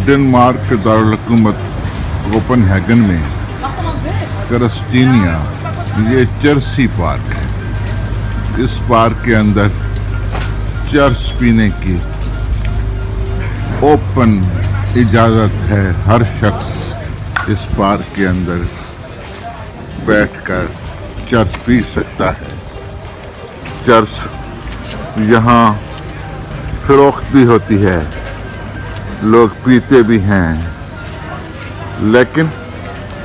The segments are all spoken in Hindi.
डेनमार्क के दारुल-हुकूमत कोपेनहेगन में क्रिस्टिनिया ये चर्सी पार्क है। इस पार्क के अंदर चर्च पीने की ओपन इजाज़त है। हर शख्स इस पार्क के अंदर बैठकर चर्च पी सकता है। चर्च यहाँ फरोख्त भी होती है, लोग पीते भी हैं, लेकिन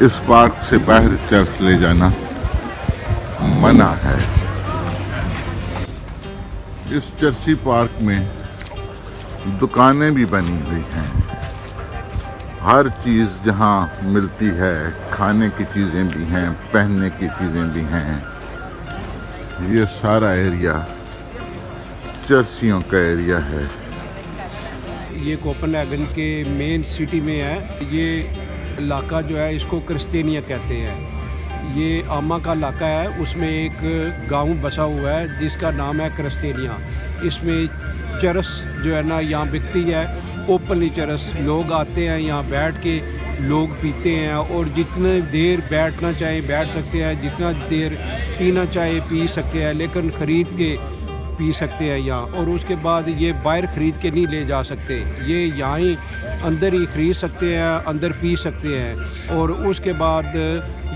इस पार्क से बाहर चर्च ले जाना मना है। इस चर्ची पार्क में दुकानें भी बनी हुई हैं। हर चीज़ जहाँ मिलती है, खाने की चीज़ें भी हैं, पहनने की चीज़ें भी हैं। ये सारा एरिया चर्चियों का एरिया है। ये कोपेनहेगन के मेन सिटी में है। ये इलाका जो है इसको क्रिस्टिनिया कहते हैं। ये आमा का इलाका है, उसमें एक गांव बसा हुआ है जिसका नाम है क्रिस्टिनिया। इसमें चरस जो है ना यहाँ बिकती है, ओपनली चरस। लोग आते हैं यहाँ बैठ के लोग पीते हैं और जितने देर बैठना चाहे बैठ सकते हैं, जितना देर पीना चाहे पी सकते हैं, लेकिन ख़रीद के पी सकते हैं यहाँ। और उसके बाद ये बाहर ख़रीद के नहीं ले जा सकते, ये यहाँ ही अंदर ही ख़रीद सकते हैं, अंदर पी सकते हैं। और उसके बाद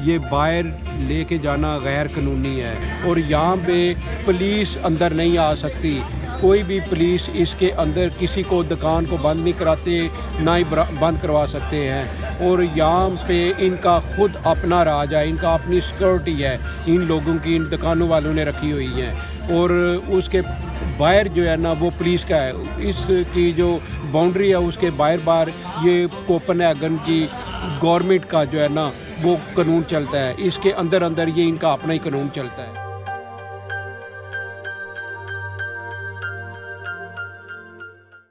ये बाहर लेके जाना गैर कानूनी है। और यहाँ पे पुलिस अंदर नहीं आ सकती। कोई भी पुलिस इसके अंदर किसी को दुकान को बंद नहीं कराते, ना ही बंद करवा सकते हैं। और यहाँ पे इनका खुद अपना राज है, इनका अपनी सिक्योरिटी है, इन लोगों की, इन दुकानों वालों ने रखी हुई है। और उसके बाहर जो है ना वो पुलिस का है। इसकी जो बाउंड्री है उसके बाहर ये कोपेनहेगन की गवर्नमेंट का जो है ना वो कानून चलता है। इसके अंदर ये इनका अपना ही कानून चलता है।